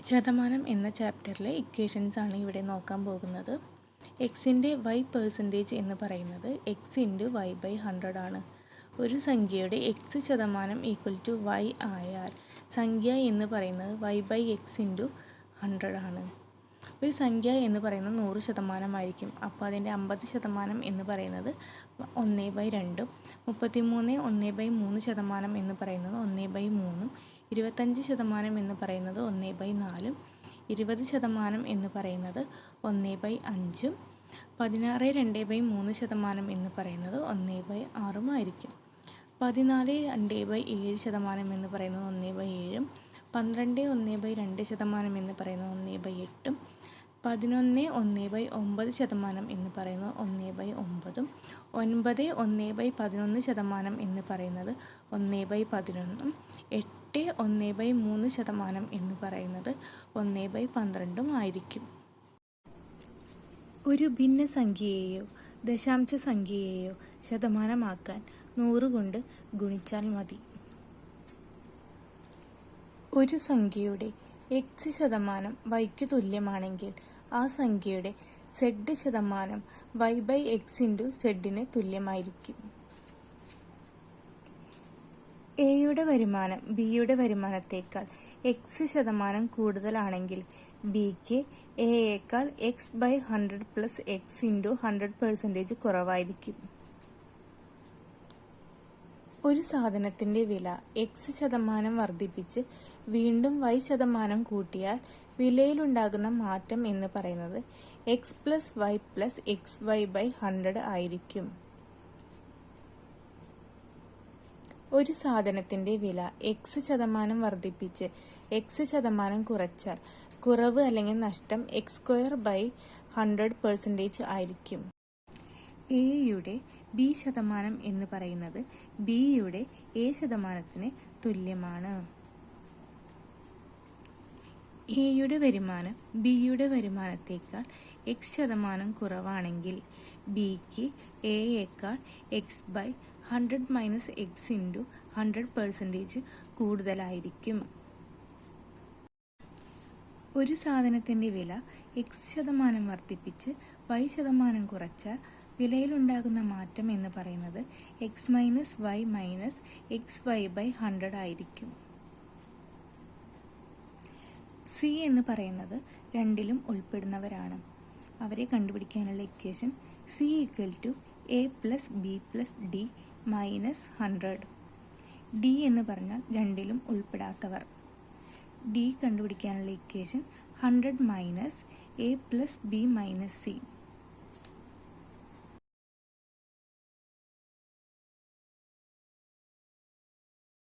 ശതമാനം എന്ന ചാപ്റ്ററിലെ ഇക്വേഷൻസ് ആണ് ഇവിടെ നോക്കാൻ പോകുന്നത്. എക്സിൻ്റെ y പെർസെൻറ്റേജ് എന്ന് പറയുന്നത് എക്സ് ഇൻറ്റു വൈ ബൈ 100 ആണ്. ഒരു സംഖ്യയുടെ എക്സ് ശതമാനം ഈക്വൽ ടു വൈ ആയാൽ സംഖ്യ എന്ന് പറയുന്നത് വൈ ബൈ എക്സ് ഇൻറ്റു 100 ആണ്. ഒരു സംഖ്യ എന്ന് പറയുന്നത് 100% ആയിരിക്കും. അപ്പോൾ അതിൻ്റെ 50% എന്ന് പറയുന്നത് 1/2, 33 1/3% എന്ന് പറയുന്നത് 1/3, 25% എന്ന് പറയുന്നത് 1/4, 20% എന്ന് പറയുന്നത് 1/5, 16 2/3% എന്ന് പറയുന്നത് 1/6 ആയിരിക്കും. 14 2/7% എന്ന് പറയുന്നത് 1/7, 12 1/2% എന്ന് പറയുന്നത് 1/8, 11 1/9% എന്ന് പറയുന്നത് 1/9, 9 1/11% എന്ന് പറയുന്നത് 1/11, 8 1/3% എന്ന് പറയുന്നത് 1/12 ആയിരിക്കും. ഒരു ഭിന്നസംഖ്യയെയോ ദശാംശ സംഖ്യയെയോ ശതമാനമാക്കാൻ 100 കൊണ്ട് ഗുണിച്ചാൽ മതി. ഒരു സംഖ്യയുടെ എക്സ് ശതമാനം വൈക്ക് തുല്യമാണെങ്കിൽ ആ സംഖ്യയുടെ സെഡ് ശതമാനം വൈ ബൈ എക്സ് ഇൻറ്റു സെഡിന് തുല്യമായിരിക്കും. എയുടെ വരുമാനം ബിയുടെ വരുമാനത്തേക്കാൾ എക്സ് ശതമാനം കൂടുതലാണെങ്കിൽ ബിക്ക് എയേക്കാൾ X by 100 plus X into 100% കുറവായിരിക്കും. ഒരു സാധനത്തിൻ്റെ വില എക്സ് ശതമാനം വർദ്ധിപ്പിച്ച് വീണ്ടും വൈ ശതമാനം കൂട്ടിയാൽ വിലയിലുണ്ടാകുന്ന മാറ്റം എന്ന് പറയുന്നത് X plus Y plus X Y by 100 ആയിരിക്കും. ഒരു സാധനത്തിൻ്റെ വില എക്സ് ശതമാനം വർദ്ധിപ്പിച്ച് എക്സ് ശതമാനം കുറച്ചാൽ കുറവ് അല്ലെങ്കിൽ നഷ്ടം എക്സ് സ്ക്വയർ ബൈ 100% ആയിരിക്കും. എയുടെ ബി ശതമാനം എന്ന് പറയുന്നത് ബിയുടെ എ ശതമാനത്തിന് തുല്യമാണ്. എയുടെ വരുമാനം ബിയുടെ വരുമാനത്തേക്കാൾ എക്സ് ശതമാനം കുറവാണെങ്കിൽ ബിക്ക് എയേക്കാൾ X by 100 minus X into 100% കൂടുതലായിരിക്കും. ഒരു സാധനത്തിൻ്റെ വില എക്സ് ശതമാനം വർദ്ധിപ്പിച്ച് വൈ ശതമാനം കുറച്ചാൽ വിലയിലുണ്ടാകുന്ന മാറ്റം എന്ന് പറയുന്നത് X minus Y minus X Y by 100 ആയിരിക്കും. സി എന്ന് പറയുന്നത് രണ്ടിലും ഉൾപ്പെടുന്നവരാണ്. അവരെ കണ്ടുപിടിക്കാനുള്ള equation C equal to A plus B plus D minus 100. D എന്ന് പറഞ്ഞാൽ രണ്ടിലും ഉൾപ്പെടാത്തവർ. ഡി കണ്ടുപിടിക്കാനുള്ള equation 100 minus A plus B minus C.